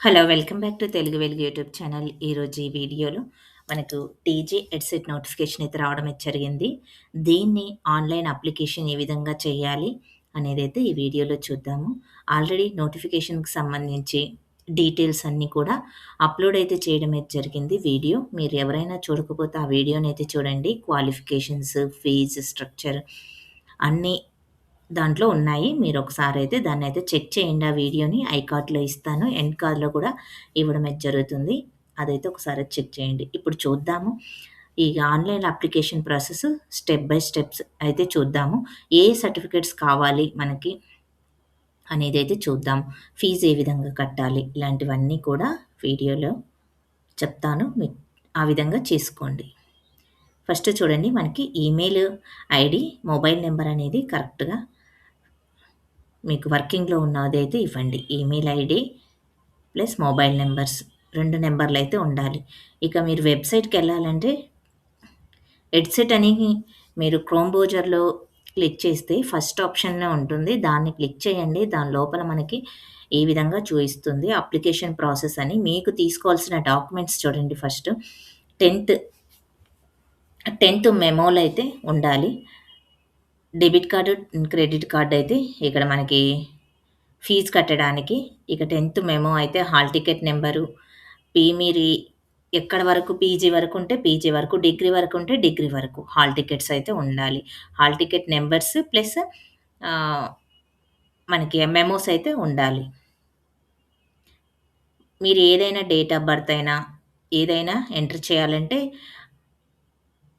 Hello! Welcome back to Telugu వెలుగు YouTube channel. ఈరోజు ఈ వీడియోలో మనకు టీజీ హెడ్సెట్ నోటిఫికేషన్ అయితే రావడం అయితే జరిగింది. దీన్ని ఆన్‌లైన్ అప్లికేషన్ ఏ విధంగా చేయాలి అనేదైతే ఈ వీడియోలో చూద్దాము. ఆల్రెడీ నోటిఫికేషన్‌కి సంబంధించి డీటెయిల్స్ అన్నీ కూడా అప్‌లోడ్ అయితే చేయడం అయితే జరిగింది వీడియో. మీరు ఎవరైనా చూడకపోతే ఆ వీడియోనైతే చూడండి. క్వాలిఫికేషన్స్, ఫీజ్ స్ట్రక్చర్ అన్నీ దాంట్లో ఉన్నాయి. మీరొకసారయితే దాన్నయితే చెక్ చేయండి ఆ వీడియోని. ఐకార్డ్‌లో ఇస్తాను. ఎండ్ కార్డ్‌లో కూడా ఇవ్వడం అయితే జరుగుతుంది. అదైతే ఒకసారి చెక్ చేయండి. ఇప్పుడు చూద్దాము. ఈ online application process step by steps అయితే చూద్దాము. ఏ సర్టిఫికేట్స్ కావాలి మనకి అనేదైతే చూద్దాం. ఫీజ్ ఏ విధంగా కట్టాలి? ఇలాంటివన్నీ కూడా వీడియోలో చెప్తాను. మీరు ఆ విధంగా చేసుకోండి. ఫస్ట్ చూడండి మనకి ఈమెయిల్ ఐడీ, మొబైల్ నంబర్ అనేది కరెక్ట్‌గా మీకు వర్కింగ్‌లో ఉన్నదైతే ఇవ్వండి. Email ID plus mobile numbers 2 నంబర్‌లయితే ఉండాలి. ఇక మీరు వెబ్‌సైట్‌కెళ్ళాలంటే హెడ్సెట్ అని మీరు క్రోమ్ బ్రౌజర్‌లో క్లిక్ చేస్తే ఫస్ట్ ఆప్షన్‌లో ఉంటుంది. దాన్ని క్లిక్ చేయండి. దాని లోపల మనకి ఈ విధంగా చూయిస్తుంది. అప్లికేషన్ ప్రాసెస్ అని. మీకు తీసుకోవాల్సిన డాక్యుమెంట్స్ చూడండి ఫస్ట్. 10థ్ 10థ్ మెమోలయితే ఉండాలి. డెబిట్ కార్డ్, క్రెడిట్ కార్డ్ అయితే ఇక్కడ మనకి ఫీజ్ కట్టడానికి. ఇక 10థ్ మెమో అయితే హాల్ టికెట్ నంబరు, మీరు ఎక్కడి వరకు పీజీ వరకుంటే పీజీ వరకు, డిగ్రీ వరకుంటే డిగ్రీ వరకు హాల్ టికెట్స్ అయితే ఉండాలి. హాల్ టికెట్ నంబర్స్ ప్లస్ ఆహ్, మనకి మెమోస్ అయితే ఉండాలి. మీరు ఏదైనా డేట్ ఆఫ్ బర్త్ అయినా, ఏదైనా ఎంటర్ చేయాలంటే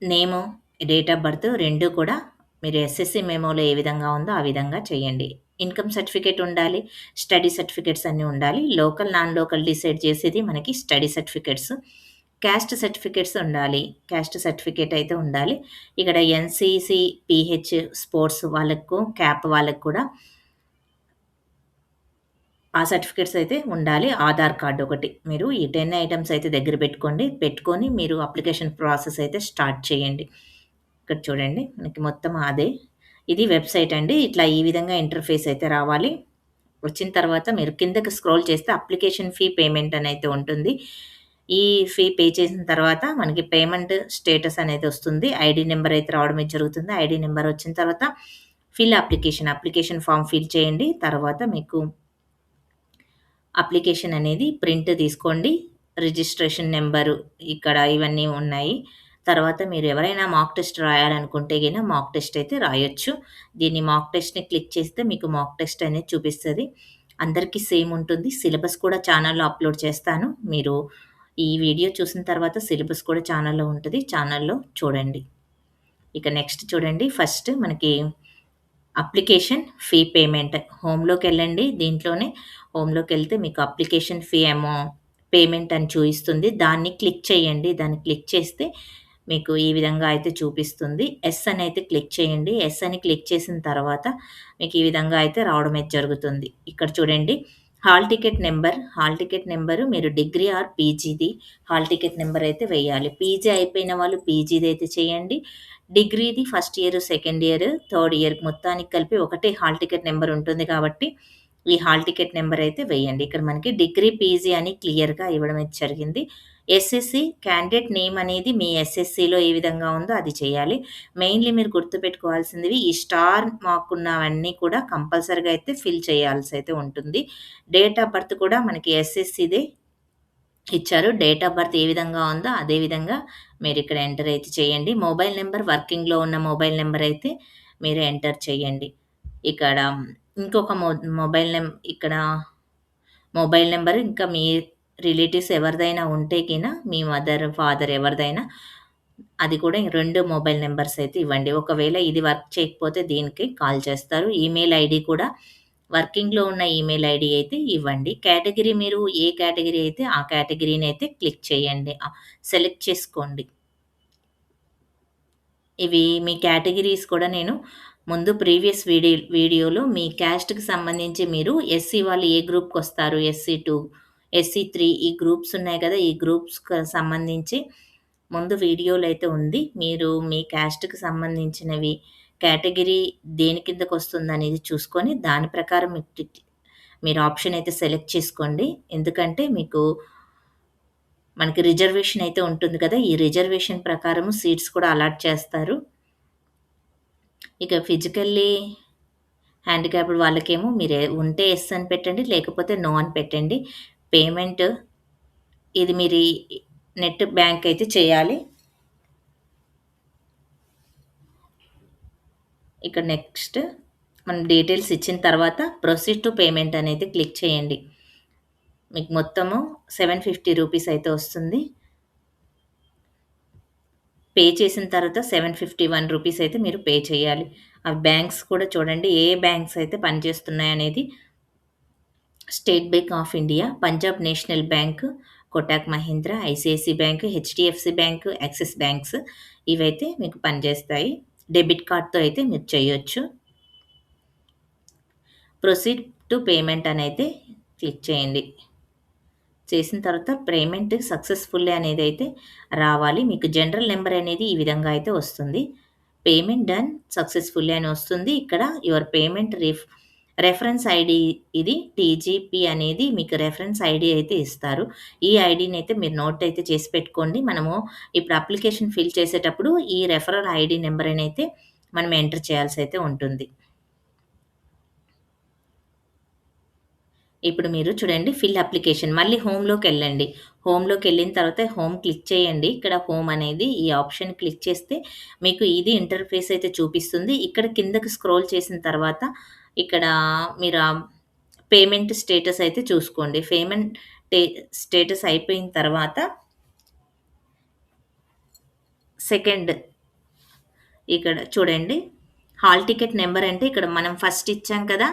నేము, డేట్ ఆఫ్ బర్త్ 2 కూడా మీరు ఎస్ఎస్‌సి మెమోలో ఏ విధంగా ఉందో ఆ విధంగా చేయండి. ఇన్‌కమ్ సర్టిఫికేట్ ఉండాలి. స్టడీ సర్టిఫికేట్స్ అన్నీ ఉండాలి. లోకల్, నాన్ లోకల్ డిసైడ్ చేసేది మనకి స్టడీ సర్టిఫికేట్స్. క్యాస్ట్ సర్టిఫికేట్స్ ఉండాలి. క్యాస్ట్ సర్టిఫికేట్ అయితే ఉండాలి. ఇక్కడ ఎన్‌సీసీ, పీహెచ్ స్పోర్ట్స్ వాళ్ళకు, క్యాప్ వాళ్ళకి కూడా ఆ సర్టిఫికేట్స్ అయితే ఉండాలి. ఆధార్ కార్డ్ ఒకటి. మీరు ఈ 10 ఐటెమ్స్ అయితే దగ్గర పెట్టుకోండి. పెట్టుకొని మీరు అప్లికేషన్ ప్రాసెస్ అయితే స్టార్ట్ చేయండి. ఇక్కడ చూడండి మనకి మొత్తం అదే. ఇది వెబ్‌సైట్ అండి. ఇట్లా ఈ విధంగా ఇంటర్‌ఫేస్ అయితే రావాలి. వచ్చిన తర్వాత మీరు కిందకి స్క్రోల్ చేస్తే అప్లికేషన్ ఫీ పేమెంట్ అనైతే ఉంటుంది. ఈ ఫీ పే చేసిన తర్వాత మనకి పేమెంట్ స్టేటస్ అనేది వస్తుంది. ఐడీ నంబర్ అయితే రావడమే జరుగుతుంది. ఐడీ నంబర్ వచ్చిన తర్వాత అప్లికేషన్ ఫార్మ్ ఫిల్ చేయండి. తర్వాత మీకు అప్లికేషన్ అనేది ప్రింట్ తీసుకోండి. రిజిస్ట్రేషన్ నంబరు ఇక్కడ ఇవన్నీ ఉన్నాయి. తర్వాత మీరు ఎవరైనా మాక్ టెస్ట్ రాయాలనుకుంటే మాక్ టెస్ట్ అయితే రాయొచ్చు. దీన్ని మాక్ టెస్ట్‌ని క్లిక్ చేస్తే మీకు మాక్ టెస్ట్ అనేది చూపిస్తది. అందరికీ సేమ్ ఉంటుంది. సిలబస్ కూడా ఛానెల్‌లో అప్‌లోడ్ చేస్తాను. మీరు ఈ వీడియో చూసిన తర్వాత సిలబస్ కూడా ఛానెల్‌లో ఉంటది. ఛానెల్‌లో చూడండి. ఇక నెక్స్ట్ చూడండి ఫస్ట్ మనకి అప్లికేషన్ ఫీ పేమెంట్. హోమ్‌లోకెళ్ళండి. దీంట్లోనే హోమ్‌లోకెళ్తే మీకు అప్లికేషన్ ఫీ పేమెంట్ అని చూయిస్తుంది. దాన్ని క్లిక్ చేయండి. దాన్ని క్లిక్ చేస్తే మీకు ఈ విధంగా అయితే చూపిస్తుంది. యెస్ అని అయితే క్లిక్ చేయండి. యెస్ అని క్లిక్ చేసిన తర్వాత మీకు ఈ విధంగా అయితే రావడం అయితే జరుగుతుంది. ఇక్కడ చూడండి హాల్ టికెట్ నంబరు మీరు డిగ్రీ ఆర్ పీజీది హాల్ టికెట్ నంబర్ అయితే వేయాలి. పీజీ అయిపోయిన వాళ్ళు పీజీది అయితే చేయండి. డిగ్రీది first year, second year, third year మొత్తానికి కలిపి ఒకటే హాల్ టికెట్ నంబర్ ఉంటుంది కాబట్టి, ఈ హాల్ టికెట్ నంబర్ అయితే వేయండి. ఇక్కడ మనకి డిగ్రీ, పీజీ అని క్లియర్‌గా ఇవ్వడం అయితే జరిగింది. ఎస్ఎస్‌సి క్యాండిడేట్ నేమ్ అనేది మీ ఎస్ఎస్‌సిలో ఏ విధంగా ఉందో అది చేయాలి. మెయిన్‌లీ మీరు గుర్తుపెట్టుకోవాల్సినవి ఈ స్టార్ మార్క్ ఉన్నవన్నీ కూడా కంపల్సరీగా అయితే ఫిల్ చేయాల్సయితే ఉంటుంది. డేట్ ఆఫ్ బర్త్ కూడా మనకి ఎస్ఎస్‌సిదే ఇచ్చారు. డేట్ ఆఫ్ బర్త్ ఏ విధంగా ఉందో అదే విధంగా మీరిక్కడ ఎంటర్ అయితే చేయండి. మొబైల్ నంబర్ వర్కింగ్‌లో ఉన్న మొబైల్ నంబర్ అయితే మీరు ఎంటర్ చేయండి. ఇక్కడ ఇంకొక ఇక్కడ మొబైల్ నంబర్ ఇంకా మీ రిలేటివ్స్ ఎవరిదైనా ఉంటే మీ మదర్, ఫాదర్ ఎవరిదైనా అది కూడా 2 మొబైల్ నంబర్స్ అయితే ఇవ్వండి. ఒకవేళ ఇది వర్క్ చేయకపోతే దీనికి కాల్ చేస్తారు. ఈమెయిల్ ఐడీ కూడా వర్కింగ్‌లో ఉన్న ఈమెయిల్ ఐడీ అయితే ఇవ్వండి. కేటగిరీ మీరు ఏ కేటగిరీ అయితే ఆ కేటగిరీని అయితే క్లిక్ చేయండి. సెలెక్ట్ చేసుకోండి. ఇవి మీ కేటగిరీస్ కూడా నేను ముందు ప్రీవియస్ వీడియోలో మీ క్యాస్ట్‌కి సంబంధించి మీరు ఎస్సీ వాళ్ళు ఏ గ్రూప్‌కొస్తారు, ఎస్సీ 2, ఎస్సీ 3 ఈ గ్రూప్స్ ఉన్నాయి కదా! ఈ గ్రూప్స్‌కి సంబంధించి ముందు వీడియోలో అయితే ఉంది. మీరు మీ క్యాస్ట్‌కి సంబంధించినవి కేటగిరీ దేని కిందకొస్తుందనేది చూసుకొని దాని ప్రకారం మీరు ఆప్షన్ అయితే సెలెక్ట్ చేసుకోండి. ఎందుకంటే మనకి రిజర్వేషన్ అయితే ఉంటుంది కదా! ఈ రిజర్వేషన్ ప్రకారము సీట్స్ కూడా అలాట్ చేస్తారు. ఇక ఫిజికల్లీ హ్యాండిక్యాప్డ్ వాళ్ళకేమో మీరు ఉంటే యెస్ అని పెట్టండి. లేకపోతే నో అని పెట్టండి. పేమెంట్ ఇది మీరు నెట్ బ్యాంక్ అయితే చేయాలి. ఇక్కడ నెక్స్ట్ మనం డీటెయిల్స్ ఇచ్చిన తర్వాత ప్రొసీడ్ టు పేమెంట్ అనేది క్లిక్ చేయండి. మీకు మొత్తము రూ. 750 అయితే వస్తుంది. పే చేసిన తర్వాత రూ. 751 అయితే మీరు పే చేయాలి. ఆ బ్యాంక్స్ కూడా చూడండి ఏ బ్యాంక్స్ అయితే పనిచేస్తున్నాయనేది. State Bank of India, Punjab National Bank, Kotak Mahindra, ICIC bank, HDFC bank, Axis banks ఇవైతే మీకు పనిచేస్తాయి. డెబిట్ కార్డ్‌తో అయితే మీరు చేయొచ్చు. ప్రొసీడ్ టు పేమెంట్ అనైతే క్లిక్ చేయండి. చేసిన తర్వాత పేమెంట్ సక్సెస్‌ఫుల్లీ అనేదైతే రావాలి. మీకు జనరల్ నంబర్ అనేది ఈ విధంగా అయితే వస్తుంది. పేమెంట్ డన్ సక్సెస్‌ఫుల్లీ అని వస్తుంది. ఇక్కడ యువర్ పేమెంట్ రెఫరెన్స్ ఐడీ ఇది టీజీపీ అనేది మీకు రెఫరెన్స్ ఐడీ అయితే ఇస్తారు. ఈ ఐడీని అయితే మీరు నోట్ అయితే చేసి పెట్టుకోండి. మనము ఇప్పుడు అప్లికేషన్ ఫిల్ చేసేటప్పుడు ఈ రెఫరల్ ఐడీ నంబర్ అనైతే మనం ఎంటర్ చేయాల్సి అయితే ఉంటుంది. ఇప్పుడు మీరు చూడండి ఫిల్ అప్లికేషన్ మళ్ళీ హోమ్‌లోకెళ్ళండి. హోమ్‌లోకెళ్ళిన తర్వాత హోమ్ క్లిక్ చేయండి. ఇక్కడ హోమ్ అనేది ఈ ఆప్షన్ క్లిక్ చేస్తే మీకు ఇది ఇంటర్ఫేస్ అయితే చూపిస్తుంది. ఇక్కడ కిందకి స్క్రోల్ చేసిన తర్వాత ఇక్కడ మీరు పేమెంట్ స్టేటస్ అయితే చూసుకోండి. పేమెంట్ టే స్టేటస్ అయిపోయిన తర్వాత సెకండ్ ఇక్కడ చూడండి. హాల్ టికెట్ నంబర్ అంటే ఇక్కడ మనం ఫస్ట్ ఇచ్చాం కదా!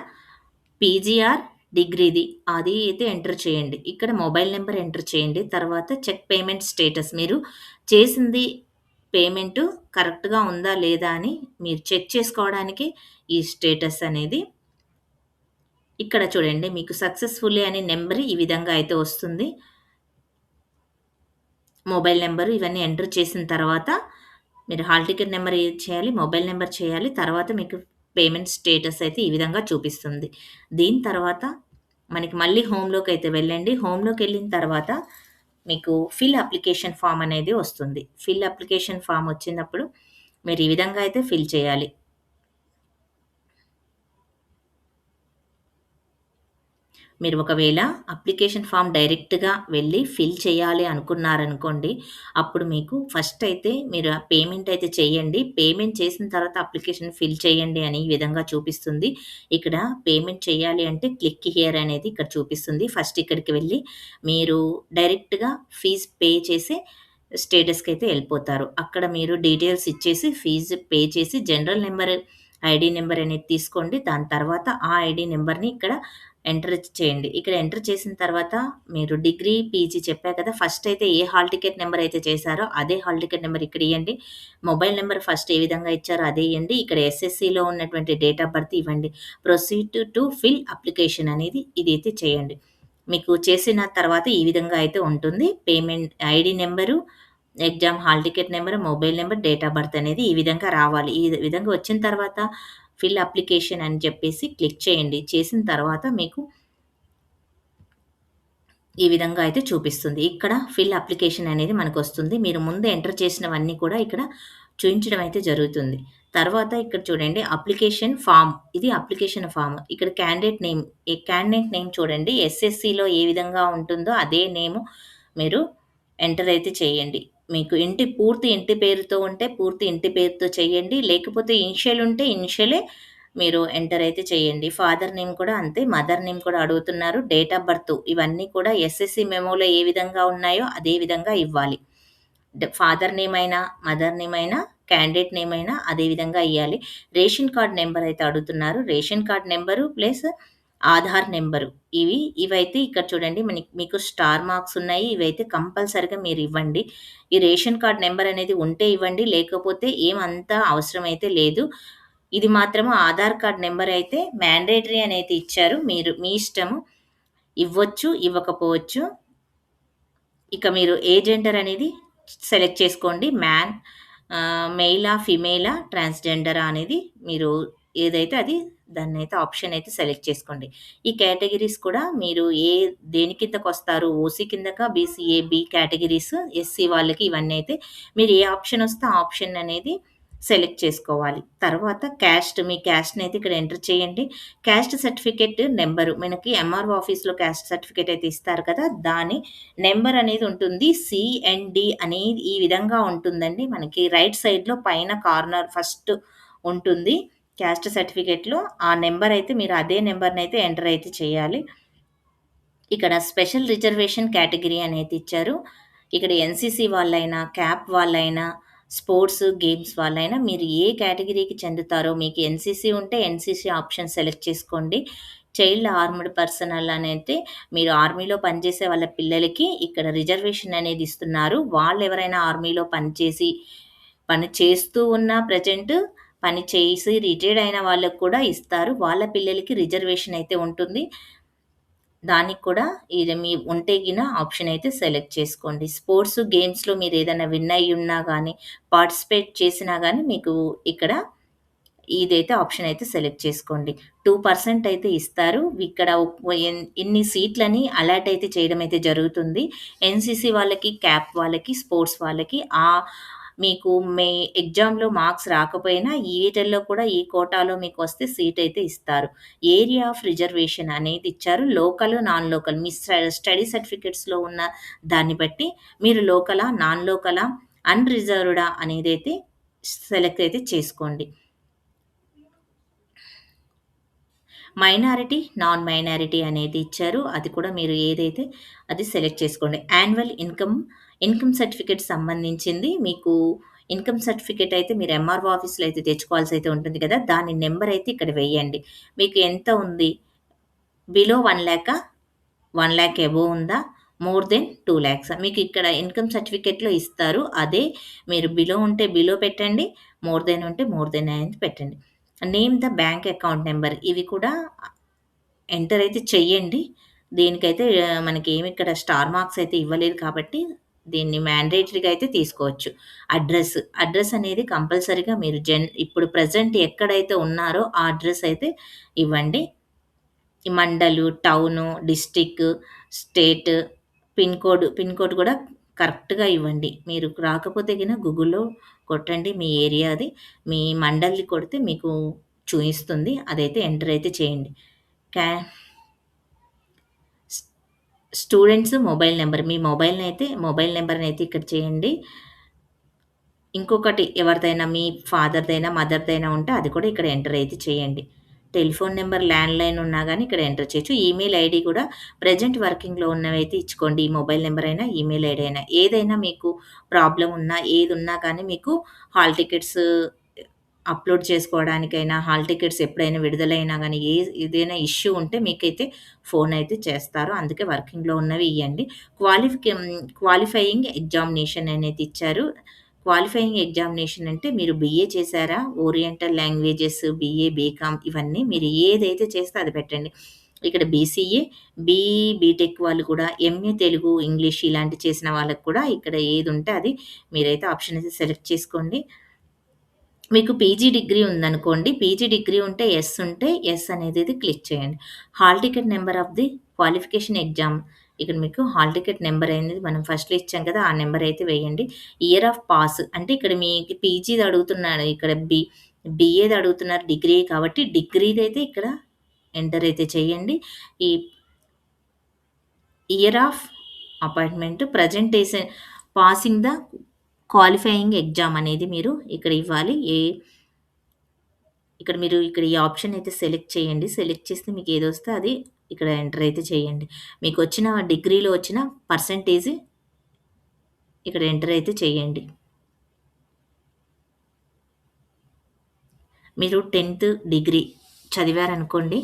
పీజీఆర్ డిగ్రీది. అది అయితే ఎంటర్ చేయండి. ఇక్కడ మొబైల్ నంబర్ ఎంటర్ చేయండి. తర్వాత చెక్ పేమెంట్ స్టేటస్ మీరు చేసింది పేమెంటు కరెక్ట్‌గా ఉందా? లేదా? అని మీరు చెక్ చేసుకోవడానికి ఈ స్టేటస్ అనేది. ఇక్కడ చూడండి మీకు సక్సెస్‌ఫుల్లీ అనే నంబర్ ఈ విధంగా అయితే వస్తుంది. మొబైల్ నంబరు ఇవన్నీ ఎంటర్ చేసిన తర్వాత మీరు హాల్ టికెట్ నంబర్ చేయాలి, మొబైల్ నంబర్ చేయాలి. తర్వాత మీకు పేమెంట్ స్టేటస్ అయితే ఈ విధంగా చూపిస్తుంది. దీని తర్వాత మనకి మళ్ళీ హోమ్‌లోకైతే వెళ్ళండి. హోమ్‌లోకెళ్ళిన తర్వాత మీకు ఫిల్ అప్లికేషన్ ఫార్మ్ అనేది వస్తుంది. ఫిల్ అప్లికేషన్ ఫార్మ్ వచ్చినప్పుడు మీరు ఈ విధంగా అయితే ఫిల్ చేయాలి. మీరు ఒకవేళ అప్లికేషన్ ఫార్మ్ డైరెక్ట్‌గా వెళ్లి ఫిల్ చేయాలి అనుకున్నారనుకోండి, అప్పుడు మీకు ఫస్ట్ అయితే మీరు ఆ పేమెంట్ అయితే చేయండి. పేమెంట్ చేసిన తర్వాత అప్లికేషన్ ఫిల్ చేయండి అని ఈ విధంగా చూపిస్తుంది. ఇక్కడ పేమెంట్ చేయాలి అంటే క్లిక్ హియర్ అనేది ఇక్కడ చూపిస్తుంది. ఫస్ట్ ఇక్కడికి వెళ్లి మీరు డైరెక్ట్‌గా ఫీజ్ పే చేసి స్టేటస్‌కైతే ఎళ్ళిపోతారు. అక్కడ మీరు డీటెయిల్స్ ఇచ్చేసి ఫీజ్ పే చేసి జనరల్ నంబర్, ఐడీ నంబర్ అనేది తీసుకోండి. దాని తర్వాత ఆ ఐడీ నంబర్‌ని ఇక్కడ ఎంటర్ చేయండి. ఇక్కడ ఎంటర్ చేసిన తర్వాత మీరు డిగ్రీ, పీజీ చెప్పా కదా! ఫస్ట్ అయితే ఏ హాల్ టికెట్ నంబర్ అయితే చేశారో అదే హాల్ టికెట్ నంబర్ ఇక్కడ ఇయ్యండి. మొబైల్ నంబర్ ఫస్ట్ ఏ విధంగా ఇచ్చారో అదే ఇయ్యండి. ఇక్కడ ఎస్ఎస్‌సిలో ఉన్నటువంటి డేట్ ఆఫ్ బర్త్ ఇవ్వండి. ప్రొసీడ్ టు ఫిల్ అప్లికేషన్ అనేది ఇదైతే చేయండి. మీకు చేసిన తర్వాత ఈ విధంగా అయితే ఉంటుంది. Payment ID number, exam hall ticket number, mobile number, date of birth అనేది ఈ విధంగా రావాలి. ఈ విధంగా వచ్చిన తర్వాత ఫిల్ అప్లికేషన్ అని చెప్పేసి క్లిక్ చేయండి. చేసిన తర్వాత మీకు ఈ విధంగా అయితే చూపిస్తుంది. ఇక్కడ ఫిల్ అప్లికేషన్ అనేది మనకొస్తుంది. మీరు ముందు ఎంటర్ చేసినవన్నీ కూడా ఇక్కడ చూయించడం అయితే జరుగుతుంది. తర్వాత ఇక్కడ చూడండి అప్లికేషన్ ఫార్మ్. ఇది అప్లికేషన్ ఫార్మ్. ఇక్కడ క్యాండిడేట్ నేమ్ చూడండి. ఎస్ఎస్‌సిలో ఏ విధంగా ఉంటుందో అదే నేము మీరు ఎంటర్ అయితే చేయండి. మీకు పూర్తి ఇంటి పేరుతో ఉంటే పూర్తి ఇంటి పేరుతో చేయండి. లేకపోతే ఇనిషియల్ ఉంటే ఇనిషియలే మీరు ఎంటర్ అయితే చేయండి. ఫాదర్ నేమ్ కూడా అంతే. మదర్ నేమ్ కూడా అడుగుతున్నారు. డేట్ ఆఫ్ బర్త్ ఇవన్నీ కూడా ఎస్ఎస్‌సి మెమోలో ఏ విధంగా ఉన్నాయో అదే విధంగా ఇవ్వాలి. ఫాదర్ నేమ్ అయినా, మదర్ నేమ్ అయినా, క్యాండిడేట్ నేమ్ అయినా అదే విధంగా ఇయ్యాలి. రేషన్ కార్డ్ నంబర్ అయితే అడుగుతున్నారు. Ration card number plus Aadhaar number. ఇవైతే ఇక్కడ చూడండి మీకు స్టార్ మార్క్స్ ఉన్నాయి. ఇవైతే కంపల్సరీగా మీరు ఇవ్వండి. ఈ రేషన్ కార్డ్ నంబర్ అనేది ఉంటే ఇవ్వండి. లేకపోతే ఏమంత అవసరం అయితే లేదు. ఇది మాత్రము ఆధార్ కార్డ్ నంబర్ అయితే మ్యాండేటరీ అని అయితే ఇచ్చారు. మీ ఇష్టము. ఇవ్వచ్చు, ఇవ్వకపోవచ్చు. ఇక మీరు జెండర్ అనేది సెలెక్ట్ చేసుకోండి. మెయిలా, ఫీమేలా, ట్రాన్స్‌జెండరా అనేది మీరు ఏదైతే అది దాన్నైతే ఆప్షన్ అయితే సెలెక్ట్ చేసుకోండి. ఈ కేటగరీస్ కూడా మీరు దేని కిందకొస్తారు, ఓసీ కిందకా, బీసీఏ, బి కేటగరీస్, ఎస్సీ వాళ్ళకి ఇవన్నీ అయితే మీరు ఏ ఆప్షన్ వస్తే ఆ ఆప్షన్ అనేది సెలెక్ట్ చేసుకోవాలి. తర్వాత మీ క్యాస్ట్‌నైతే ఇక్కడ ఎంటర్ చేయండి. క్యాస్ట్ సర్టిఫికేట్ నంబరు మనకి ఎంఆర్ఓ ఆఫీస్‌లో క్యాస్ట్ సర్టిఫికేట్ అయితే ఇస్తారు కదా! దాని నంబర్ అనేది ఉంటుంది. సీఎన్‌డి అనేది ఈ విధంగా ఉంటుందండి. మనకి రైట్ సైడ్‌లో పైన కార్నర్ ఫస్ట్ ఉంటుంది. క్యాస్ట్ సర్టిఫికేట్‌లో ఆ నంబర్ అయితే మీరు అదే నంబర్‌నైతే ఎంటర్ అయితే చేయాలి. ఇక్కడ స్పెషల్ రిజర్వేషన్ కేటగిరీ అనేది ఇచ్చారు. ఇక్కడ ఎన్‌సీసీ వాళ్ళైనా, క్యాప్ వాళ్ళైనా, స్పోర్ట్స్, గేమ్స్ వాళ్ళైనా మీరు ఏ కేటగిరీకి చెందుతారో మీకు ఎన్‌సీసీ ఉంటే ఎన్‌సీసీ ఆప్షన్ సెలెక్ట్ చేసుకోండి. చైల్డ్ ఆర్మ్డ్ పర్సనల్ అనైతే మీరు ఆర్మీలో పనిచేసే వాళ్ళ పిల్లలకి ఇక్కడ రిజర్వేషన్ అనేది ఇస్తున్నారు. వాళ్ళెవరైనా ఆర్మీలో పని చేస్తూ ఉన్న ప్రెజెంట్ పని చేసి రిటైర్డ్ అయిన వాళ్ళకి కూడా ఇస్తారు. వాళ్ళ పిల్లలకి రిజర్వేషన్ అయితే ఉంటుంది. దానికి కూడా ఇది మీ ఉంటే గిన ఆప్షన్ అయితే సెలెక్ట్ చేసుకోండి. స్పోర్ట్స్, గేమ్స్‌లో మీరేదైనా విన్ అయ్యున్నా గానీ, పార్టిసిపేట్ చేసినా గానీ మీకు ఇక్కడ ఇదైతే ఆప్షన్ అయితే సెలెక్ట్ చేసుకోండి. 2% అయితే ఇస్తారు. ఇక్కడ ఇన్ని సీట్లని అలాట్ అయితే చేయడం అయితే జరుగుతుంది. ఎన్‌సీసీ వాళ్ళకి, క్యాప్ వాళ్ళకి, స్పోర్ట్స్ వాళ్ళకి మీకు ఎగ్జామ్‌లో మార్క్స్ రాకపోయినా వీటిల్లో కూడా ఈ కోటాలో మీకొస్తే సీట్ అయితే ఇస్తారు. ఏరియా ఆఫ్ రిజర్వేషన్ అనేది ఇచ్చారు. లోకల్, నాన్ లోకల్ మీ స్టడీ సర్టిఫికేట్స్‌లో ఉన్న దాన్ని బట్టి మీరు లోకలా, నాన్ లోకలా, అన్‌రిజర్వ్‌డా అనేదైతే సెలెక్ట్ అయితే చేసుకోండి. మైనారిటీ, నాన్ మైనారిటీ అనేది ఇచ్చారు. అది కూడా మీరు ఏదైతే అది సెలెక్ట్ చేసుకోండి. యాన్యువల్ ఇన్‌కమ్ సర్టిఫికేట్ సంబంధించింది మీకు ఇన్‌కమ్ సర్టిఫికేట్ అయితే మీరు ఎంఆర్ఓ ఆఫీస్‌లో అయితే తెచ్చుకోవాల్సయితే ఉంటుంది కదా! దాని నంబర్ అయితే ఇక్కడ వేయండి. మీకు ఎంత ఉంది? బిలో 1,00,000 1,00,000 అబోవ్ ఉందా? మోర్ దెన్ 2,00,000 మీకు ఇక్కడ ఇన్‌కమ్ సర్టిఫికేట్‌లో ఇస్తారు. అదే మీరు బిలో ఉంటే బిలో పెట్టండి. మోర్ దెన్ ఉంటే మోర్ దెన్ అనేది పెట్టండి. Name the bank account number ఇవి కూడా ఎంటర్ అయితే చెయ్యండి. దీనికైతే మనకేమి ఇక్కడ స్టార్ మార్క్స్ అయితే ఇవ్వలేదు కాబట్టి దీన్ని మ్యాండేటరీగా అయితే తీసుకోవచ్చు. అడ్రెస్ అనేది కంపల్సరీగా మీరు ఇప్పుడు ప్రెజెంట్ ఎక్కడైతే ఉన్నారో ఆ అడ్రెస్ అయితే ఇవ్వండి. ఈ mandal, town, district, state, pin code కూడా కరెక్ట్‌గా ఇవ్వండి. మీరు రాకపోతే గిన గూగుల్‌లో కొట్టండి మీ ఏరియాది. మీ మండల్‌ది కొడితే మీకు చూయిస్తుంది. అదైతే ఎంటర్ అయితే చేయండి. క్యా స్ స్టూడెంట్స్ మొబైల్ నంబర్‌నైతే ఇక్కడ చేయండి. ఇంకొకటి ఎవరిదైనా మీ ఫాదర్‌దైనా, మదర్‌దైనా ఉంటే అది కూడా ఇక్కడ ఎంటర్ అయితే చేయండి. టెలిఫోన్ నంబర్, ల్యాండ్‌లైన్ ఉన్నా గానీ ఇక్కడ ఎంటర్ చేయొచ్చు. ఈమెయిల్ ఐడీ కూడా ప్రెజెంట్ వర్కింగ్‌లో ఉన్నవైతే ఇచ్చుకోండి. ఈ మొబైల్ నంబర్ అయినా, ఈమెయిల్ ఐడీ అయినా. ఏదైనా మీకు ప్రాబ్లమ్ ఉన్నా, ఏదున్నా కానీ మీకు హాల్ టికెట్స్ అప్‌లోడ్ చేసుకోవడానికైనా, హాల్ టికెట్స్ ఎప్పుడైనా విడుదలైనా గానీ, ఏదైనా ఇష్యూ ఉంటే మీకైతే ఫోన్ అయితే చేస్తారు. అందుకే వర్కింగ్‌లో ఉన్నవి ఇయ్యండి. క్వాలిఫైయింగ్ ఎగ్జామినేషన్ అనేది ఇచ్చారు. క్వాలిఫైయింగ్ ఎగ్జామినేషన్ అంటే మీరు బీఏ చేశారా? ఓరియంటల్ లాంగ్వేజెస్, బీఏ, బీకామ్ ఇవన్నీ మీరు ఏదైతే చేస్తే అది పెట్టండి. ఇక్కడ బీసీఏ, బీటెక్ వాళ్ళు కూడా ఎంఏ తెలుగు, ఇంగ్లీష్ ఇలాంటివి చేసిన వాళ్ళకి కూడా ఇక్కడ ఏదుంటే అది మీరైతే ఆప్షన్ అయితే సెలెక్ట్ చేసుకోండి. మీకు పీజీ డిగ్రీ ఉందనుకోండి. పీజీ డిగ్రీ ఉంటే యెస్ అనేదిది క్లిక్ చేయండి. Hall ticket number of the qualification exam ఇక్కడ మీకు హాల్ టికెట్ నంబర్ అనేది మనం ఫస్ట్‌లో ఇచ్చాం కదా! ఆ నంబర్ అయితే వేయండి. ఇయర్ ఆఫ్ పాస్ అంటే ఇక్కడ మీకు పీజీది అడుగుతున్నాడు. ఇక్కడ బీఏది అడుగుతున్నారు డిగ్రీ కాబట్టి డిగ్రీదైతే ఇక్కడ ఎంటర్ అయితే చేయండి. ఈ year of appointment presentation passing the qualifying exam అనేది మీరు ఇక్కడ ఇవ్వాలి. ఇక్కడ ఈ ఆప్షన్ అయితే సెలెక్ట్ చేయండి. సెలెక్ట్ చేస్తే మీకు ఏదొస్తే అది ఇక్కడ ఎంటర్ అయితే చేయండి. మీకొచ్చిన డిగ్రీలో వచ్చిన పర్సెంటేజ్ ఇక్కడ ఎంటర్ అయితే చేయండి. మీరు 10థ్ డిగ్రీ చదివారనుకోండి.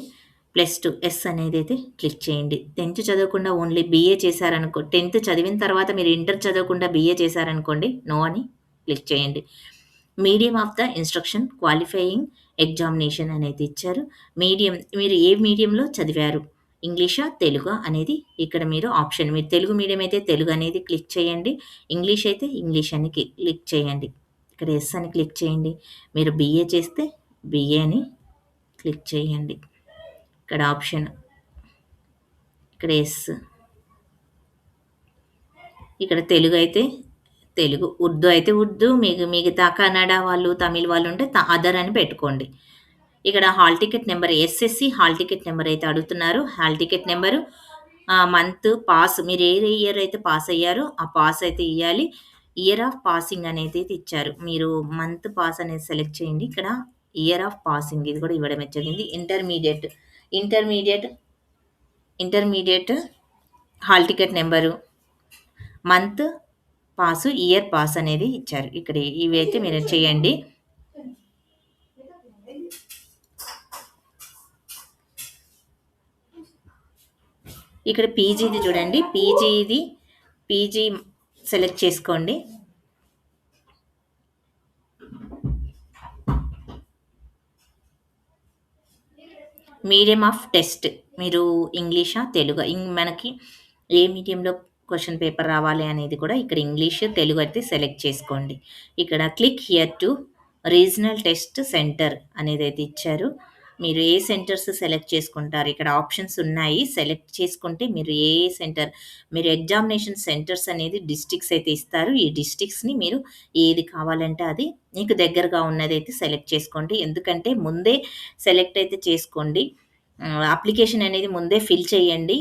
+2 యెస్ అనేదైతే క్లిక్ చేయండి. 10థ్ చదవకుండా ఓన్లీ బీఏ చేశారనుకో 10థ్ చదివిన తర్వాత మీరు ఇంటర్ చదవకుండా బీఏ చేశారనుకోండి. నో అని క్లిక్ చేయండి. Medium of the instruction qualifying examination అనేది ఇచ్చారు. మీరు ఏ మీడియంలో చదివారు? ఇంగ్లీషా? తెలుగా? అనేది ఇక్కడ మీరు ఆప్షన్ మీరు తెలుగు మీడియం అయితే తెలుగు అనేది క్లిక్ చేయండి. ఇంగ్లీష్ అయితే ఇంగ్లీష్ అని క్లిక్ చేయండి. ఇక్కడ యెస్ అని క్లిక్ చేయండి. మీరు బీఏ చేస్తే బీఏ అని క్లిక్ చేయండి. ఇక్కడ ఆప్షన్, ఇక్కడ ఎస్, ఇక్కడ తెలుగు అయితే తెలుగు, ఉర్దూ అయితే ఉర్దూ, మిగతా కన్నడ వాళ్ళు, తమిళ్ వాళ్ళు ఉంటే అదర్ అని పెట్టుకోండి. ఇక్కడ hall ticket number SSC hall ticket number అయితే అడుగుతున్నారు. Hall ticket number, month, pass, మీరు ఏ ఇయర్ అయితే పాస్ అయ్యారో ఆ పాస్ అయితే ఇయ్యాలి. ఇయర్ ఆఫ్ పాసింగ్ అనేది అయితే ఇచ్చారు. మీరు మంత్ పాస్ అనేది సెలెక్ట్ చేయండి. ఇక్కడ ఇయర్ ఆఫ్ పాసింగ్ ఇది కూడా ఇవ్వడమే జరిగింది. Intermediate intermediate hall ticket number, month pass, year pass అనేది ఇచ్చారు. ఇక్కడ ఇవైతే మీరు చేయండి. ఇక్కడ పీజీది చూడండి. పీజీ సెలెక్ట్ చేసుకోండి. మీడియం ఆఫ్ టెస్ట్ మీరు ఇంగ్లీషా, తెలుగా, మనకి ఏ మీడియంలో క్వెషన్ పేపర్ రావాలి అనేది కూడా ఇక్కడ ఇంగ్లీష్, తెలుగు అయితే సెలెక్ట్ చేసుకోండి. ఇక్కడ click here to regional test centre అనేది అయితే ఇచ్చారు. మీరు ఏ సెంటర్స్ సెలెక్ట్ చేసుకుంటారు, ఇక్కడ ఆప్షన్స్ ఉన్నాయి. సెలెక్ట్ చేసుకుంటే మీరు ఏ సెంటర్, మీరు ఎగ్జామినేషన్ సెంటర్స్ అనేది డిస్ట్రిక్ట్స్ అయితే ఇస్తారు. ఈ డిస్ట్రిక్ట్స్ని మీరు ఏది కావాలంటే అది మీకు దగ్గరగా ఉన్నదైతే సెలెక్ట్ చేసుకోండి. ఎందుకంటే ముందే సెలెక్ట్ అయితే చేసుకోండి. అప్లికేషన్ అనేది ముందే ఫిల్ చేయండి.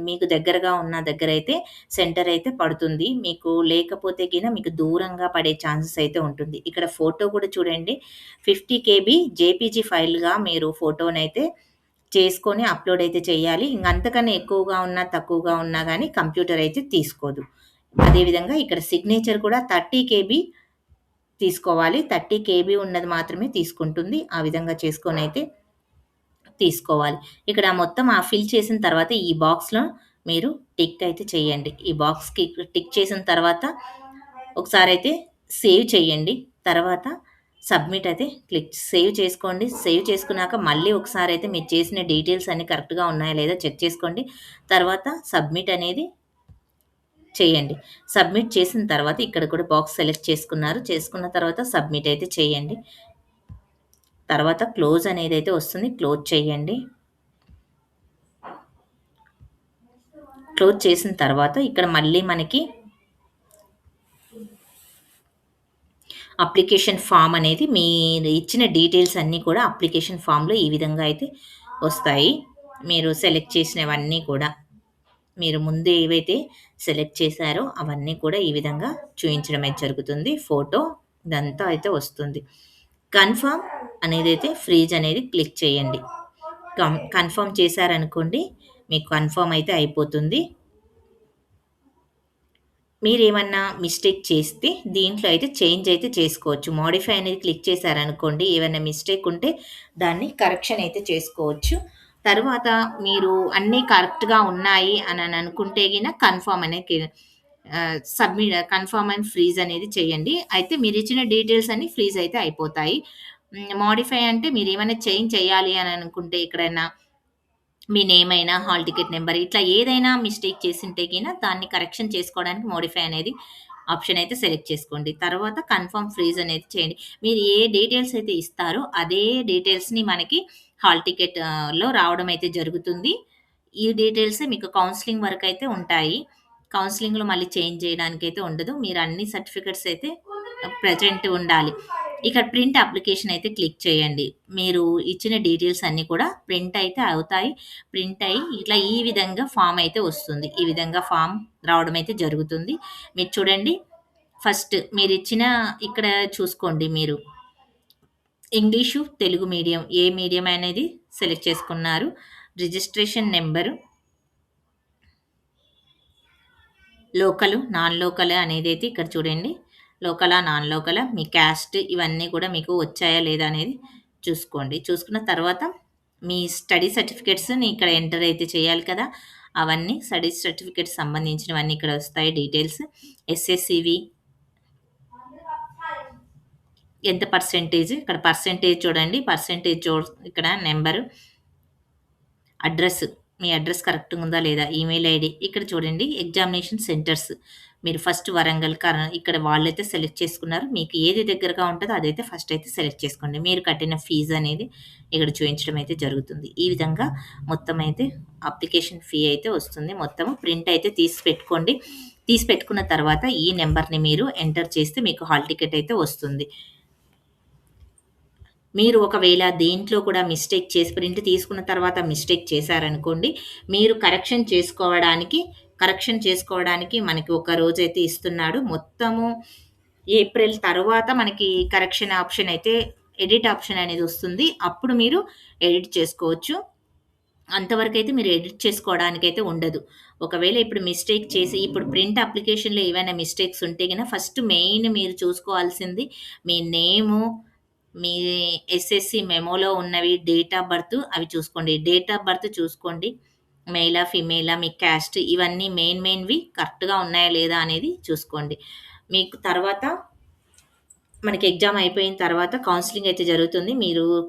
మీకు దగ్గరగా ఉన్న దగ్గరైతే సెంటర్ అయితే పడుతుంది. మీకు లేకపోతే గిన మీకు దూరంగా పడే ఛాన్సెస్ అయితే ఉంటుంది. ఇక్కడ ఫోటో కూడా చూడండి. 50 కేబీ జేపీజీ ఫైల్‌గా మీరు ఫోటోనైతే చేసుకొని అప్‌లోడ్ అయితే చేయాలి. ఇంక అంతకన్నా ఎక్కువగా ఉన్నా, తక్కువగా ఉన్నా గానీ కంప్యూటర్ అయితే తీసుకోదు. అదేవిధంగా ఇక్కడ సిగ్నేచర్ కూడా 30 కేబీ తీసుకోవాలి. 30 కేబీ ఉన్నది మాత్రమే తీసుకుంటుంది. ఆ విధంగా చేసుకొనైతే తీసుకోవాలి. ఇక్కడ మొత్తం ఫిల్ చేసిన తర్వాత ఈ బాక్స్‌లో మీరు టిక్ అయితే చేయండి. ఈ బాక్స్‌కి టిక్ చేసిన తర్వాత ఒకసారైతే సేవ్ చేయండి. తర్వాత సబ్మిట్ అయితే సేవ్ చేసుకోండి. సేవ్ చేసుకున్నాక మళ్ళీ ఒకసారైతే మీరు చేసిన డీటెయిల్స్ అన్నీ కరెక్ట్‌గా ఉన్నాయా లేదా చెక్ చేసుకోండి. తర్వాత సబ్మిట్ అనేది చేయండి. సబ్మిట్ చేసిన తర్వాత ఇక్కడ కూడా బాక్స్ సెలెక్ట్ చేసుకున్నారు. చేసుకున్న తర్వాత సబ్మిట్ అయితే చేయండి. తర్వాత క్లోజ్ అనేదైతే వస్తుంది. క్లోజ్ చేయండి. క్లోజ్ చేసిన తర్వాత ఇక్కడ మళ్ళీ మనకి అప్లికేషన్ ఫామ్ అనేది మీరు ఇచ్చిన డీటెయిల్స్ అన్నీ కూడా అప్లికేషన్ ఫామ్‌లో ఈ విధంగా అయితే వస్తాయి. మీరు సెలెక్ట్ చేసినవన్నీ కూడా మీరు ముందు ఏవైతే సెలెక్ట్ చేశారో అవన్నీ కూడా ఈ విధంగా చూయించడం అయితే జరుగుతుంది. ఫోటో ఇదంతా అయితే వస్తుంది. కన్ఫర్మ్ అనేదైతే ఫ్రీజ్ అనేది క్లిక్ చేయండి. కన్ఫర్మ్ చేశారనుకోండి మీకు కన్ఫర్మ్ అయితే అయిపోతుంది. మీరేమన్నా మిస్టేక్ చేస్తే దీంట్లో అయితే చేంజ్ అయితే చేసుకోవచ్చు. మోడిఫై అనేది క్లిక్ చేశారనుకోండి, ఏవన్నా మిస్టేక్ ఉంటే దాన్ని కరెక్షన్ అయితే చేసుకోవచ్చు. తరువాత మీరు అన్నీ కరెక్ట్‌గా ఉన్నాయి అని అనుకుంటే గిన కన్ఫర్మ్ అనేది కన్ఫర్మ్ అండ్ ఫ్రీజ్ అనేది చేయండి. అయితే మీరిచ్చిన డీటెయిల్స్ అన్నీ ఫ్రీజ్ అయితే అయిపోతాయి. మోడిఫై అంటే మీరేమైనా చేంజ్ చేయాలి అని అనుకుంటే ఎక్కడైనా మీ నేమ్ అయినా, హాల్ టికెట్ నంబర్ ఇట్లా ఏదైనా మిస్టేక్ చేసుంటే గిన దాన్ని కరెక్షన్ చేసుకోవడానికి మోడిఫై అనేది ఆప్షన్ అయితే సెలెక్ట్ చేసుకోండి. తర్వాత కన్ఫర్మ్ ఫ్రీజ్ అనేది చేయండి. మీరు ఏ డీటెయిల్స్ అయితే ఇస్తారో అదే డీటెయిల్స్‌ని మనకి హాల్ టికెట్ లో రావడం అయితే జరుగుతుంది. ఈ డీటెయిల్సే మీకు కౌన్సెలింగ్ వరకైతే ఉంటాయి. కౌన్సెలింగ్‌లో మళ్ళీ చేంజ్ చేయడానికైతే ఉండదు. మీరు అన్ని సర్టిఫికేట్స్ అయితే ప్రెజెంట్ ఉండాలి. ఇక్కడ ప్రింట్ అప్లికేషన్ అయితే క్లిక్ చేయండి. మీరు ఇచ్చిన డీటెయిల్స్ అన్నీ కూడా ప్రింట్ అయితే అవుతాయి. ప్రింట్ అయ్యి ఇట్లా ఈ విధంగా ఫార్మ్ అయితే వస్తుంది. ఈ విధంగా ఫార్మ్ రావడం అయితే జరుగుతుంది. మీరు చూడండి. ఫస్ట్ మీరిచ్చిన ఇక్కడ చూసుకోండి మీరు. ఇంగ్లీషు, తెలుగు మీడియం ఏ మీడియం అనేది సెలెక్ట్ చేసుకున్నారు. రిజిస్ట్రేషన్ నంబరు, లోకలు, నాన్ లోకల్ అనేదైతే ఇక్కడ చూడండి. లోకలా, నాన్ లోకలా, మీ క్యాస్ట్ ఇవన్నీ కూడా మీకు వచ్చాయా లేదా అనేది చూసుకోండి. చూసుకున్న తర్వాత మీ స్టడీ సర్టిఫికేట్స్‌ని ఇక్కడ ఎంటర్ అయితే చేయాలి కదా! అవన్నీ స్టడీ సర్టిఫికేట్స్ సంబంధించినవన్నీ ఇక్కడ వస్తాయి డీటెయిల్స్. ఎస్ఎస్‌సివి ఎంత పర్సెంటేజ్, ఇక్కడ పర్సెంటేజ్ చూడండి. పర్సెంటేజ్ ఇక్కడ నంబరు, అడ్రస్, మీ అడ్రస్ కరెక్ట్‌గా ఉందా లేదా, ఈమెయిల్ ఐడీ ఇక్కడ చూడండి. ఎగ్జామినేషన్ సెంటర్స్ మీరు ఫస్ట్ వరంగల్ ఇక్కడ వాళ్ళైతే సెలెక్ట్ చేసుకున్నారు. మీకు ఏది దగ్గరగా ఉంటదో అదైతే ఫస్ట్ అయితే సెలెక్ట్ చేసుకోండి. మీరు కట్టిన ఫీజనేది ఇక్కడ చూయించడం అయితే జరుగుతుంది. ఈ విధంగా మొత్తం అయితే అప్లికేషన్ ఫీ అయితే వస్తుంది. మొత్తము ప్రింట్ అయితే తీసి పెట్టుకోండి. తీసి పెట్టుకున్న తర్వాత ఈ నంబర్‌ని మీరు ఎంటర్ చేస్తే మీకు హాల్ టికెట్ అయితే వస్తుంది. మీరు ఒకవేళ దేంట్లో కూడా మిస్టేక్ చేసి ప్రింట్ తీసుకున్న తర్వాత మిస్టేక్ చేశారనుకోండి, మీరు కరెక్షన్ చేసుకోవడానికి మనకి ఒక రోజైతే ఇస్తున్నాడు. మొత్తము ఏప్రిల్ తరువాత మనకి కరెక్షన్ ఆప్షన్ అయితే ఎడిట్ ఆప్షన్ అనేది వస్తుంది. అప్పుడు మీరు ఎడిట్ చేసుకోవచ్చు. అంతవరకైతే మీరు ఎడిట్ చేసుకోవడానికైతే ఉండదు. ఒకవేళ ఇప్పుడు మిస్టేక్ చేసి ఇప్పుడు ప్రింట్ అప్లికేషన్‌లో ఏవైనా మిస్టేక్స్ ఉంటే గన ఫస్ట్ మెయిన్ మీరు చూసుకోవాల్సింది మీ నేము, మీ ఎస్ఎస్‌సి మెమోలో ఉన్నవి డేట్ ఆఫ్ బర్త్ అవి చూసుకోండి. డేట్ ఆఫ్ బర్త్ చూసుకోండి. మెయిలా? ఫీమేలా? మీ క్యాస్ట్ ఇవన్నీ మెయిన్‌వి కరెక్ట్‌గా ఉన్నాయా లేదా అనేది చూసుకోండి. మీకు తర్వాత మనకి ఎగ్జామ్ అయిపోయిన తర్వాత కౌన్సెలింగ్ అయితే జరుగుతుంది.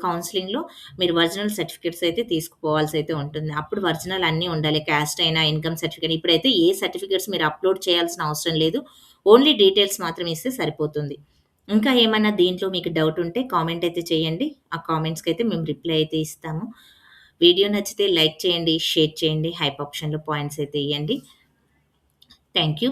కౌన్సెలింగ్‌లో మీరు ఒరిజినల్ సర్టిఫికేట్స్ అయితే తీసుకుపోవాల్సయితే ఉంటుంది. అప్పుడు ఒరిజినల్ అన్నీ ఉండాలి. క్యాస్ట్ అయినా, ఇన్‌కమ్ సర్టిఫికేట్ ఇప్పుడైతే ఏ సర్టిఫికేట్స్ మీరు అప్‌లోడ్ చేయాల్సిన అవసరం లేదు. ఓన్లీ డీటెయిల్స్ మాత్రం ఇస్తే సరిపోతుంది. ఇంకా ఏమన్నా దీంట్లో మీకు డౌట్ ఉంటే కామెంట్ అయితే చేయండి. ఆ కామెంట్స్‌కైతే మేము రిప్లై అయితే ఇస్తాము. వీడియో నచ్చితే లైక్ చేయండి, షేర్ చేయండి, హైప్ ఆప్షన్‌లో పాయింట్స్ అయితే ఇయ్యండి. Thank you.